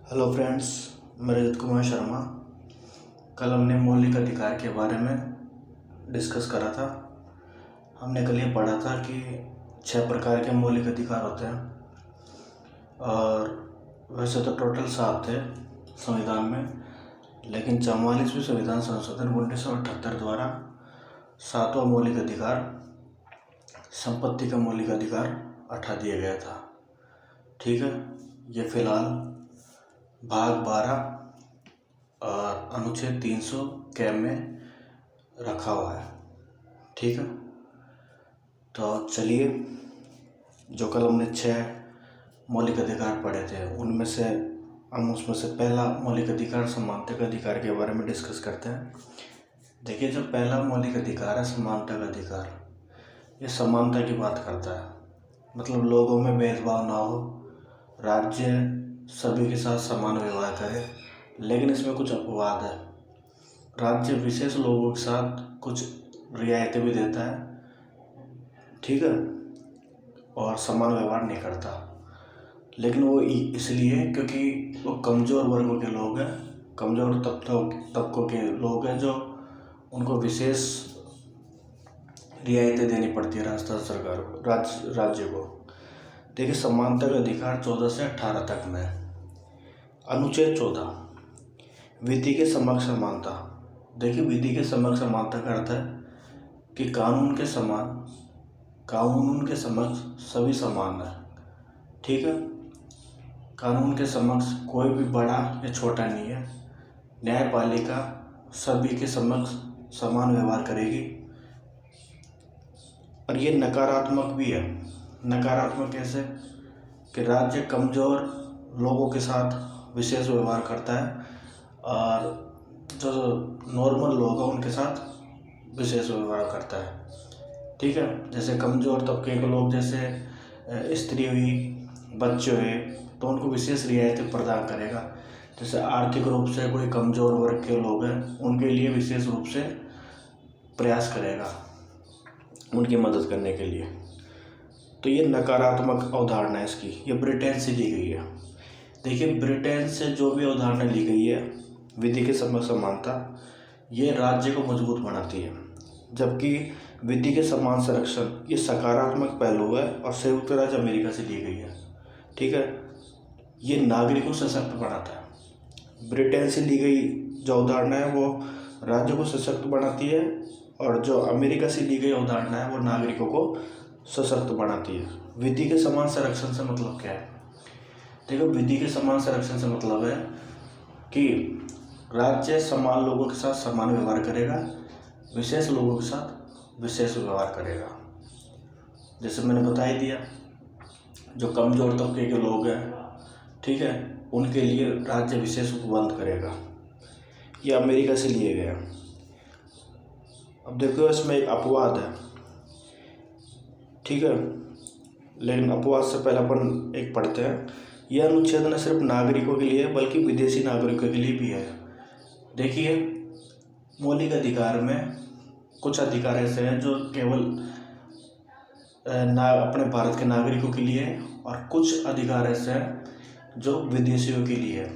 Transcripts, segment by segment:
Hello friends, मैं रजत कुमार शर्मा। कल हमने मौलिक अधिकार के बारे में डिस्कस करा था। हमने कल ये पढ़ा था कि 6 प्रकार के मौलिक अधिकार होते हैं और वैसे तो टोटल 7 थे संविधान में, लेकिन 44वीं संविधान संशोधन 1978 द्वारा 7वां मौलिक अधिकार संपत्ति का मौलिक अधिकार हटा दिया गया था। ठीक है, ये फिलहाल भाग 12 और अनुच्छेद 300 के में रखा हुआ है। ठीक है, तो चलिए, जो कल हमने 6 मौलिक अधिकार पढ़े थे उनमें से पहला मौलिक अधिकार समानता का अधिकार के बारे में डिस्कस करते हैं। देखिए, जो पहला मौलिक अधिकार है समानता का अधिकार, ये समानता की बात करता है। मतलब लोगों में भेदभाव ना हो, राज्य सभी के साथ समान व्यवहार करे। लेकिन इसमें कुछ अपवाद है। राज्य विशेष लोगों के साथ कुछ रियायतें भी देता है, ठीक है, और समान व्यवहार नहीं करता। लेकिन वो इसलिए क्योंकि वो कमज़ोर वर्गों के लोग हैं, कमज़ोर तबकों के लोग हैं, जो उनको विशेष रियायतें देनी पड़ती है राजस्थान सरकार को, राज्य को। देखिए, समानता का अधिकार 14 से 18 तक में है। अनुच्छेद 14, विधि के समक्ष समानता। देखिए, विधि के समक्ष समानता का अर्थ है कि कानून के समक्ष सभी समान है। ठीक है, कानून के समक्ष कोई भी बड़ा या छोटा नहीं है। न्यायपालिका सभी के समक्ष समान व्यवहार करेगी। और ये नकारात्मक भी है। नकारात्मक कैसे? कि राज्य कमज़ोर लोगों के साथ विशेष व्यवहार करता है और जो नॉर्मल लोग हैं उनके साथ विशेष व्यवहार करता है। ठीक है, जैसे कमज़ोर तबके के लोग, जैसे स्त्री हुई, बच्चे हुए, तो उनको विशेष रियायतें प्रदान करेगा। जैसे आर्थिक रूप से कोई कमज़ोर वर्ग के लोग हैं, उनके लिए विशेष रूप से प्रयास करेगा उनकी मदद करने के लिए। तो ये नकारात्मक अवधारणा है इसकी। ये ब्रिटेन से ली गई है। देखिए, ब्रिटेन से जो भी अवधारणा ली गई है विधि के समक्ष समानता, ये राज्य को मजबूत बनाती है। जबकि विधि के समान संरक्षण ये सकारात्मक पहलू है और संयुक्त राज्य अमेरिका से ली गई है। ठीक है, ये नागरिकों को सशक्त बनाता है। ब्रिटेन से ली गई जो अवधारणा है वो राज्य को सशक्त बनाती है, और जो अमेरिका से ली गई अवधारणा है वो नागरिकों को सशक्त बनाती है। विधि के समान संरक्षण से मतलब क्या है? देखो, विधि के समान संरक्षण से मतलब है कि राज्य समान लोगों के साथ समान व्यवहार करेगा, विशेष लोगों के साथ विशेष व्यवहार करेगा। जैसे मैंने बता ही दिया, जो कमज़ोर तबके के लोग हैं, ठीक है, उनके लिए राज्य विशेष उपबंध करेगा। ये अमेरिका से लिए गए हैं। अब देखो, इसमें एक अपवाद है। ठीक है, लेकिन अपवाद से पहले अपन एक पढ़ते हैं। यह अनुच्छेद न सिर्फ नागरिकों के लिए बल्कि विदेशी नागरिकों के लिए भी है। देखिए, मौलिक अधिकार में कुछ अधिकार ऐसे हैं जो केवल अपने भारत के नागरिकों के लिए है, और कुछ अधिकार ऐसे हैं जो विदेशियों के लिए है।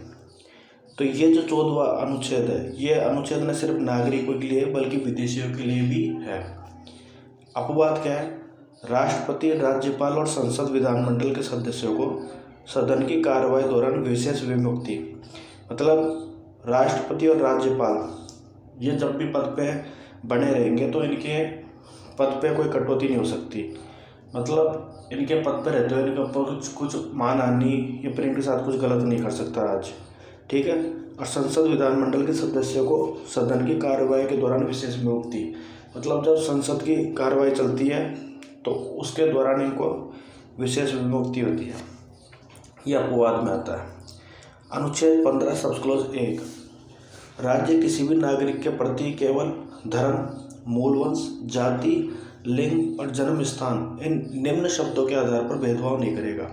तो ये जो 14वां अनुच्छेद है, ये अनुच्छेद न सिर्फ नागरिकों के लिए बल्कि विदेशियों के लिए भी है। अपवाद क्या है? राष्ट्रपति, राज्यपाल और संसद विधानमंडल के सदस्यों को सदन की कार्रवाई दौरान विशेष विमुक्ति। मतलब राष्ट्रपति और राज्यपाल ये जब भी पद पे बने रहेंगे तो इनके पद पे कोई कटौती नहीं हो सकती। मतलब इनके पद पे रहते हुए इनके ऊपर कुछ मानहानि या फिर इनके साथ कुछ गलत नहीं कर सकता राज्य। ठीक है, और संसद विधानमंडल के सदस्यों को सदन की कार्रवाई के दौरान विशेष विमुक्ति। मतलब जब संसद की कार्रवाई चलती है तो उसके दौरान इनको विशेष विमुक्ति होती है। यह अपवाद में आता है। अनुच्छेद 15 सब क्लॉज 1, राज्य किसी भी नागरिक के प्रति केवल धर्म, मूलवंश, जाति, लिंग और जन्म स्थान इन निम्न शब्दों के आधार पर भेदभाव नहीं करेगा।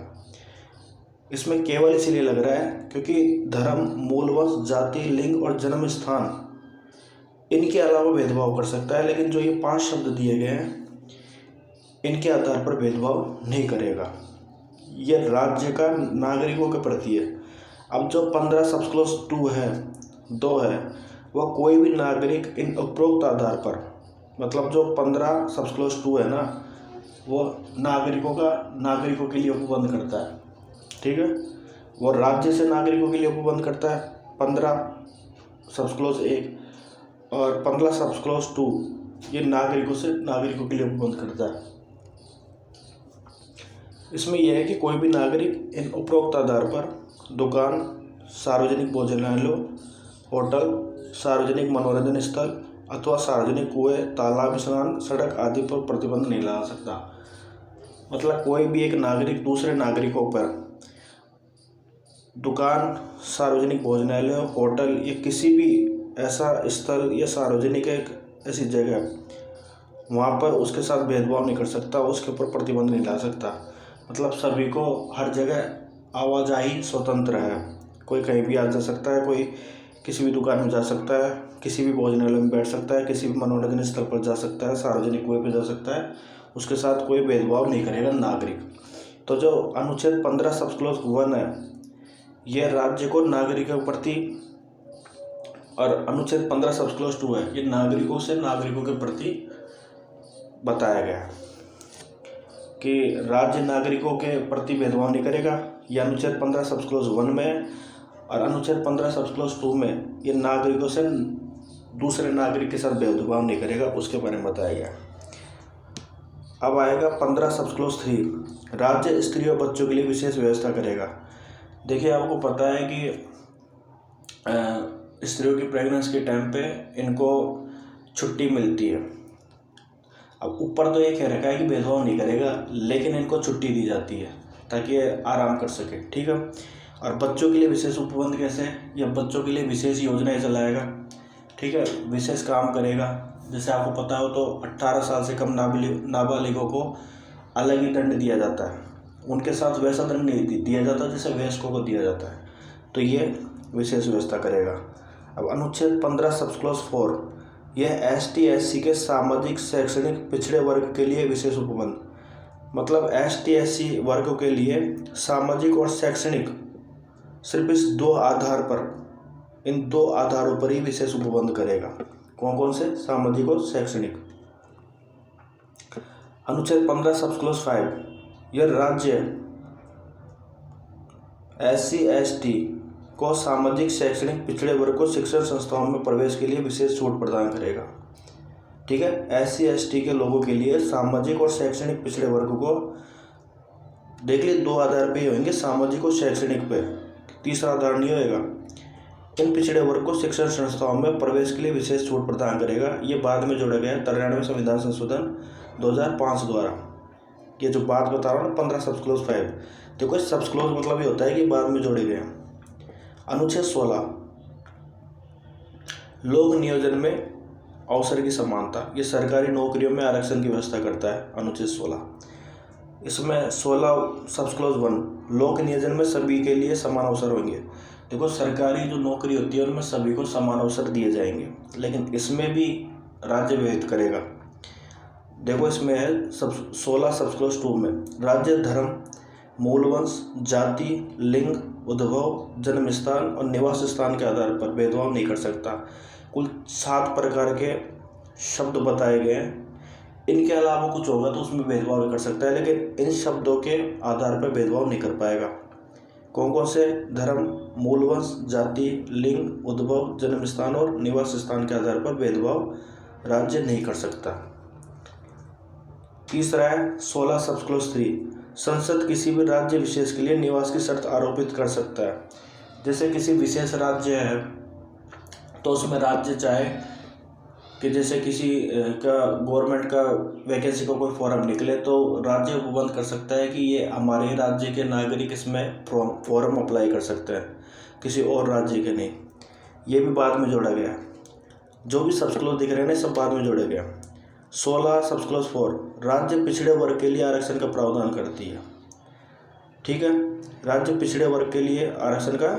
इसमें केवल इसीलिए लग रहा है क्योंकि धर्म, मूलवंश, जाति, लिंग और जन्म स्थान इनके अलावा भेदभाव कर सकता है, लेकिन जो ये 5 शब्द दिए गए हैं इनके आधार पर भेदभाव नहीं करेगा। यह राज्य का नागरिकों के प्रति है। अब जो 15 सब क्लॉज 2 है 2 है, वह कोई भी नागरिक इन उपरोक्त आधार पर, मतलब जो 15 सब क्लॉज 2 है ना, वो नागरिकों के लिए उपबंध करता है। ठीक है, वो राज्य से नागरिकों के लिए उपबंध करता है 15 सब क्लॉज 1, और 15 सब क्लॉज 2 ये नागरिकों के लिए उपबंध करता है। इसमें यह है कि कोई भी नागरिक इन उपरोक्त आधार पर दुकान, सार्वजनिक भोजनालयों, होटल, सार्वजनिक मनोरंजन स्थल अथवा सार्वजनिक कुएं, तालाब, स्नान, सड़क आदि पर प्रतिबंध नहीं लगा सकता। मतलब कोई भी एक नागरिक दूसरे नागरिकों पर दुकान, सार्वजनिक भोजनालय, होटल या किसी भी ऐसा स्थल या सार्वजनिक एक ऐसी जगह, वहाँ पर उसके साथ भेदभाव नहीं कर सकता, उसके ऊपर प्रतिबंध नहीं ला सकता। मतलब सभी को हर जगह आवाजाही स्वतंत्र है, कोई कहीं भी आ जा सकता है, कोई किसी भी दुकान में जा सकता है, किसी भी भोजनालय में बैठ सकता है, किसी भी मनोरंजन स्थल पर जा सकता है, सार्वजनिक कुएं पर जा सकता है, उसके साथ कोई भेदभाव नहीं करेगा नागरिक। तो जो अनुच्छेद 15 सब क्लॉज 1 है, यह राज्य को नागरिकों के प्रति, और अनुच्छेद 15 सब क्लॉज 2 है, ये नागरिकों के प्रति बताया गया कि राज्य नागरिकों के प्रति भेदभाव नहीं करेगा। यह अनुच्छेद 15 सब क्लॉज 1 में, और अनुच्छेद 15 सब क्लॉज 2 में ये नागरिकों से दूसरे नागरिक के साथ भेदभाव नहीं करेगा, उसके बारे में बताया गया। अब आएगा 15 सब क्लॉज 3, राज्य स्त्री और बच्चों के लिए विशेष व्यवस्था करेगा। देखिए, आपको पता है कि स्त्रियों की प्रेगनेंसी के टाइम पे इनको छुट्टी मिलती है। अब ऊपर तो ये कह रखा है कि भेदभाव नहीं करेगा, लेकिन इनको छुट्टी दी जाती है ताकि ये आराम कर सके। ठीक है, और बच्चों के लिए विशेष उपबंध कैसे, या बच्चों के लिए विशेष योजनाएं चलाएगा। ठीक है, विशेष काम करेगा। जैसे आपको पता हो तो 18 साल से कम नाबालिगों को अलग ही दंड दिया जाता है, उनके साथ वैसा दंड नहीं दिया जाता जैसे वयस्कों को दिया जाता है, तो ये विशेष व्यवस्था करेगा। अब अनुच्छेद 15 सब क्लॉज 4, यह ST SC के सामाजिक शैक्षणिक पिछड़े वर्ग के लिए विशेष उपबंध, मतलब ST SC वर्गों के लिए सामाजिक और शैक्षणिक सिर्फ इस 2 आधार पर, इन 2 आधारों पर ही विशेष उपबंध करेगा। कौन कौन से? सामाजिक और शैक्षणिक। अनुच्छेद 15 सब क्लॉज 5, यह राज्य SC ST को सामाजिक शैक्षणिक पिछड़े वर्ग को शिक्षण संस्थाओं में प्रवेश के लिए विशेष छूट प्रदान करेगा। ठीक है, SC ST के लोगों के लिए सामाजिक और शैक्षणिक पिछड़े वर्ग को, देख लीजिए 2 आधार पे ही होंगे, सामाजिक और शैक्षणिक पे, तीसरा आधार नहीं होएगा। इन पिछड़े वर्ग को शिक्षण संस्थाओं में प्रवेश के लिए विशेष छूट प्रदान करेगा। ये बाद में जोड़ा गया है 93वें संविधान संशोधन 2005 द्वारा। ये जो बात बता रहा हूँ ना 15 सब क्लॉज 5, देखो सब क्लॉज मतलब ये होता है कि बाद में जोड़े गए हैं। अनुच्छेद 16, लोक नियोजन में अवसर की समानता, ये सरकारी नौकरियों में आरक्षण की व्यवस्था करता है अनुच्छेद 16। इसमें 16 सब क्लॉज 1, लोक नियोजन में सभी के लिए समान अवसर होंगे। देखो, सरकारी जो नौकरी होती है उनमें सभी को समान अवसर दिए जाएंगे, लेकिन इसमें भी राज्य विहित करेगा। देखो, इसमें है 16 सब क्लॉज 2 में, राज्य धर्म, मूलवंश, जाति, लिंग, उद्भव, जन्म स्थान और निवास स्थान के आधार पर भेदभाव नहीं कर सकता। कुल 7 प्रकार के शब्द बताए गए हैं। इनके अलावा कुछ होगा तो उसमें भेदभाव भी कर सकता है, लेकिन इन शब्दों के आधार पर भेदभाव नहीं कर पाएगा। कौन कौन से? धर्म, मूलवंश, जाति, लिंग, उद्भव, जन्म स्थान और निवास स्थान के आधार पर भेदभाव राज्य नहीं कर सकता। तीसरा है 16 सब क्लॉज 3, संसद किसी भी राज्य विशेष के लिए निवास की शर्त आरोपित कर सकता है। जैसे किसी विशेष राज्य है तो उसमें राज्य चाहे कि जैसे किसी का गवर्नमेंट का वैकेंसी का कोई फॉर्म निकले तो राज्य उपबंध कर सकता है कि ये हमारे राज्य के नागरिक इसमें फॉर्म अप्लाई कर सकते हैं, किसी और राज्य के नहीं। ये भी बाद में जोड़ा गया। जो भी सब क्लॉज दिख रहे हैं ना, सब बाद में जोड़ा गया। 16 सब क्लॉज 4, राज्य पिछड़े वर्ग के लिए आरक्षण का प्रावधान करती है। ठीक है, राज्य पिछड़े वर्ग के लिए आरक्षण का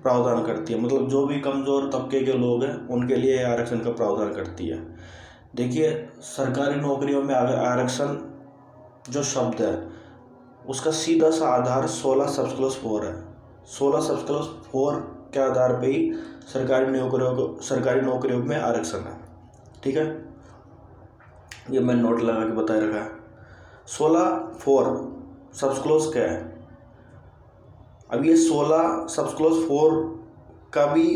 प्रावधान करती है, मतलब जो भी कमज़ोर तबके के लोग हैं उनके लिए आरक्षण का प्रावधान करती है। देखिए, सरकारी नौकरियों में आरक्षण जो शब्द है उसका सीधा सा आधार 16 सब क्लॉज 4 है। 16 सब क्लॉज 4 के आधार पे ही सरकारी नौकरियों में आरक्षण है। ठीक है, ये मैं नोट लगा के बता रखा है। 16(4) सब क्लॉज क्या है? अब ये 16 सब क्लॉज 4 का भी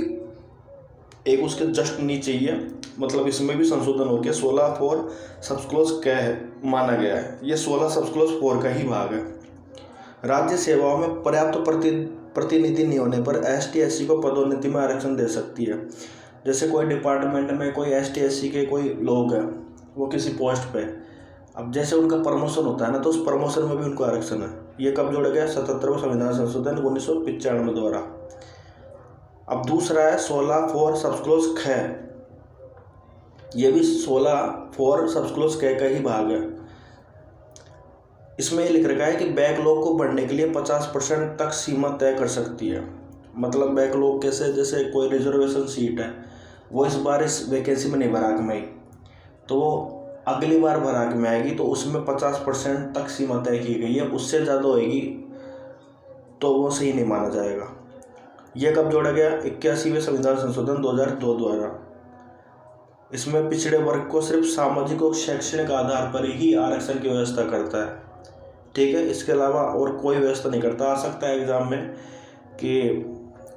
एक उसके जस्ट नीचे ही है, मतलब इसमें भी संशोधन हो गया। 16(4) सब क्लॉज क्या है माना गया है, ये 16 सब क्लॉज 4 का ही भाग है। राज्य सेवाओं में पर्याप्त प्रतिनिधि नहीं होने पर ST/SC को पदोन्नति में आरक्षण दे सकती है। जैसे कोई डिपार्टमेंट में कोई ST/SC के कोई लोग हैं, वो किसी पोस्ट पे, अब जैसे उनका प्रमोशन होता है ना, तो उस प्रमोशन में भी उनको आरक्षण है। ये कब जोड़ा गया? 77वां संविधान संशोधन 1995 द्वारा। अब दूसरा है 16(4) सब क्लॉज ख, ये भी 16(4) सब क्लॉज क का ही भाग है। इसमें ये लिख रखा है कि बैकलॉग को बढ़ने के लिए 50% तक सीमा तय कर सकती है। मतलब बैकलॉग कैसे? जैसे कोई रिजर्वेशन सीट है, वो इस बार इस वैकेंसी में नहीं भराक में आई, तो वो अगली बार भराक में आएगी, तो उसमें 50% तक सीमा तय की गई है। उससे ज़्यादा होएगी तो वो सही नहीं माना जाएगा। यह कब जोड़ा गया? 81वें संविधान संशोधन 2002 द्वारा। इसमें पिछड़े वर्ग को सिर्फ सामाजिक और शैक्षणिक आधार पर ही आरक्षण की व्यवस्था करता है। ठीक है, इसके अलावा और कोई व्यवस्था नहीं करता। आ सकता है एग्जाम में कि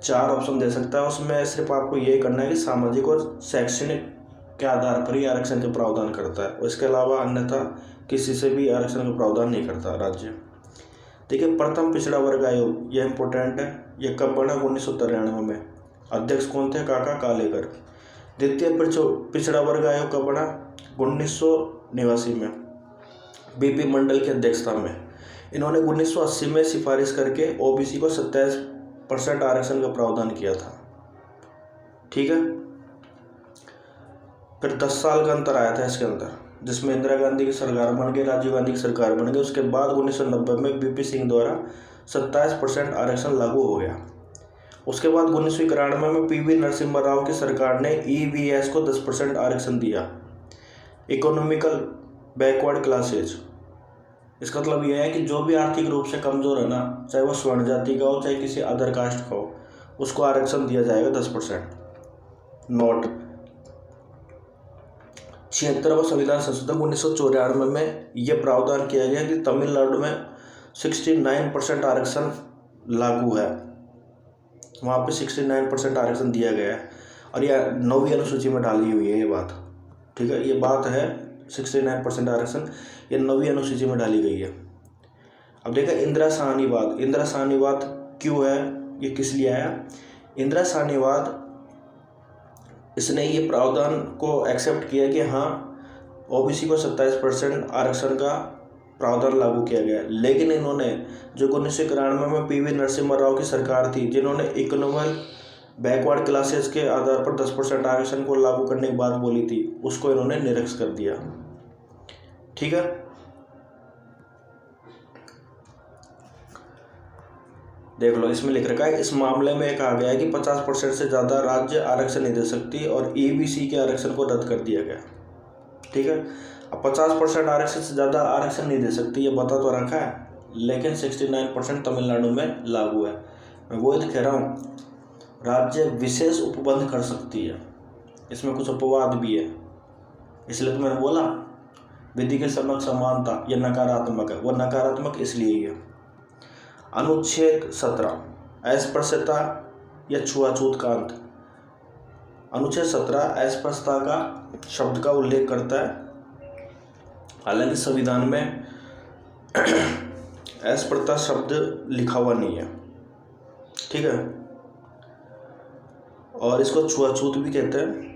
4 ऑप्शन दे सकता है, उसमें सिर्फ आपको यही करना है कि सामाजिक और शैक्षणिक के आधार पर ही आरक्षण के प्रावधान करता है, इसके अलावा अन्यथा किसी से भी आरक्षण का प्रावधान नहीं करता राज्य। ठीक है, प्रथम पिछड़ा वर्ग आयोग, यह इंपॉर्टेंट है। यह कब बना? 1993 में। अध्यक्ष कौन थे? काका कालेकर। द्वितीय पिछड़ा वर्ग आयोग कब बना? 1989 में, बीपी मंडल की अध्यक्षता में। इन्होंने 1980 में सिफारिश करके OBC को 27% आरक्षण का प्रावधान किया था। ठीक है, फिर 10 साल का अंतर आया था इसके अंदर, जिसमें इंदिरा गांधी की सरकार बन गई, राजीव गांधी की सरकार बन गई। उसके बाद 1990 में BP सिंह द्वारा 27% आरक्षण लागू हो गया। उसके बाद 1991 में PV नरसिम्हा राव की सरकार ने EVS को 10% आरक्षण दिया, इकोनॉमिकल बैकवर्ड क्लासेज। इसका मतलब यह है कि जो भी आर्थिक रूप से कमज़ोर है ना, चाहे वो स्वर्ण जाति का हो चाहे किसी अदर कास्ट का हो, उसको आरक्षण दिया जाएगा 10%। नोट 76वां संविधान संशोधन 1994 में यह प्रावधान किया गया कि तमिलनाडु में 69% आरक्षण लागू है, वहाँ पे 69% आरक्षण दिया गया है, और यह 9वीं अनुसूची में डाली हुई है ये बात। ठीक है, ये बात है 69% आरक्षण, ये 9वीं अनुसूची में डाली गई है। अब देखा इंदिरा साहनीवाद। इंदिरा साहनीवाद क्यों है, ये किस लिए आया? इंदिरा साहनीवाद, इसने ये प्रावधान को एक्सेप्ट किया कि हाँ OBC को 27% आरक्षण का प्रावधान लागू किया गया, लेकिन इन्होंने जो 1991 में PV नरसिम्हा राव की सरकार थी, जिन्होंने इकोनॉमिकल बैकवर्ड क्लासेस के आधार पर 10% आरक्षण को लागू करने की बात बोली थी, उसको इन्होंने निरस्त कर दिया। ठीक है, देख लो इसमें लिख रखा है, इस मामले में कहा गया है कि 50% से ज़्यादा राज्य आरक्षण नहीं दे सकती और EBC के आरक्षण को रद्द कर दिया गया। ठीक है, अब 50% आरक्षण से ज़्यादा आरक्षण नहीं दे सकती, ये बता तो रखा है, लेकिन 69% तमिलनाडु में लागू है। मैं वो ही कह रहा हूँ, राज्य विशेष उपबंध कर सकती है, इसमें कुछ अपवाद भी है, इसलिए तो मैंने बोला विधि के समक्ष समानता ये नकारात्मक है, वो नकारात्मक इसलिए ही है। अनुच्छेद 17 अस्पृश्यता या छुआछूत का अंत। अनुच्छेद 17 अस्पृश्यता का शब्द का उल्लेख करता है, हालांकि संविधान में अस्पृश्यता शब्द लिखा हुआ नहीं है। ठीक है, और इसको छुआछूत भी कहते हैं।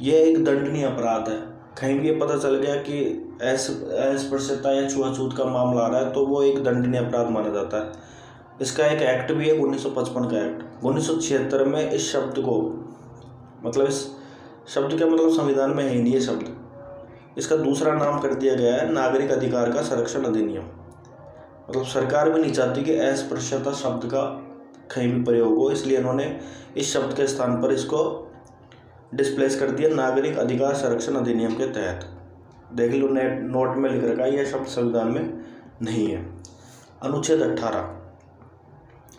यह एक दंडनीय अपराध है। कहीं भी ये पता चल गया कि अस्पृश्यता या छुआछूत का मामला आ रहा है तो वो एक दंडनीय अपराध माना जाता है। इसका एक एक्ट भी है 1955 का एक्ट। 1976 में इस शब्द को, मतलब इस शब्द का मतलब संविधान में है नहीं ये शब्द, इसका दूसरा नाम कर दिया गया है नागरिक अधिकार का संरक्षण अधिनियम। मतलब सरकार भी नहीं चाहती कि अस्पृश्यता शब्द का कहीं भी प्रयोग हो, इसलिए इन्होंने इस शब्द के स्थान पर इसको डिस्प्लेस कर दिया नागरिक अधिकार संरक्षण अधिनियम के तहत। देख लो नोट में लिख रखा है, यह शब्द संविधान में नहीं है। अनुच्छेद 18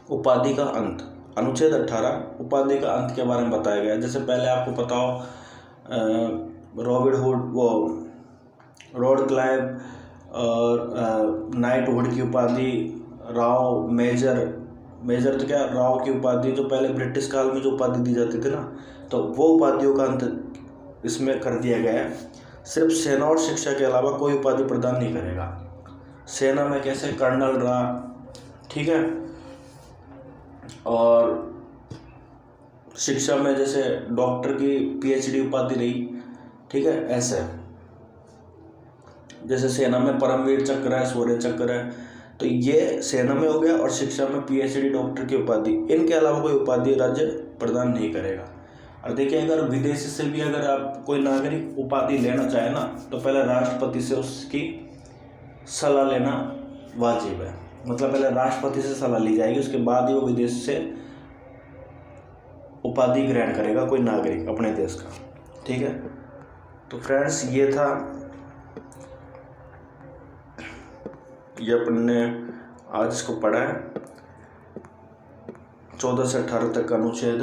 उपाधि का अंत। अनुच्छेद 18 उपाधि का अंत के बारे में बताया गया है। जैसे पहले आपको पता हो रॉबिन हुड, वो लॉर्ड क्लाइव और नाइट हुड की उपाधि, राव मेजर तो क्या, राव की उपाधि जो पहले ब्रिटिश काल में जो उपाधि दी जाती थी ना, तो वो उपाधियों का अंत इसमें कर दिया गया है। सिर्फ सेना और शिक्षा के अलावा कोई उपाधि प्रदान नहीं करेगा। सेना में कैसे कर्नल रहा, ठीक है, और शिक्षा में जैसे डॉक्टर की पीएचडी उपाधि रही, ठीक है, ऐसे जैसे सेना में परमवीर चक्र है, शौर्य चक्र है, तो ये सेना में हो गया, और शिक्षा में पीएचडी डॉक्टर की उपाधि, इनके अलावा कोई उपाधि राज्य प्रदान नहीं करेगा। और देखिए, अगर विदेश से भी अगर आप कोई नागरिक उपाधि लेना चाहे ना, तो पहले राष्ट्रपति से उसकी सलाह लेना वाजिब है। मतलब पहले राष्ट्रपति से सलाह ली जाएगी, उसके बाद ही वो विदेश से उपाधि ग्रहण करेगा कोई नागरिक अपने देश का, ठीक है। तो फ्रेंड्स, ये था, ये अपन ने आज इसको पढ़ा है। 14 से 18 तक का अनुच्छेद।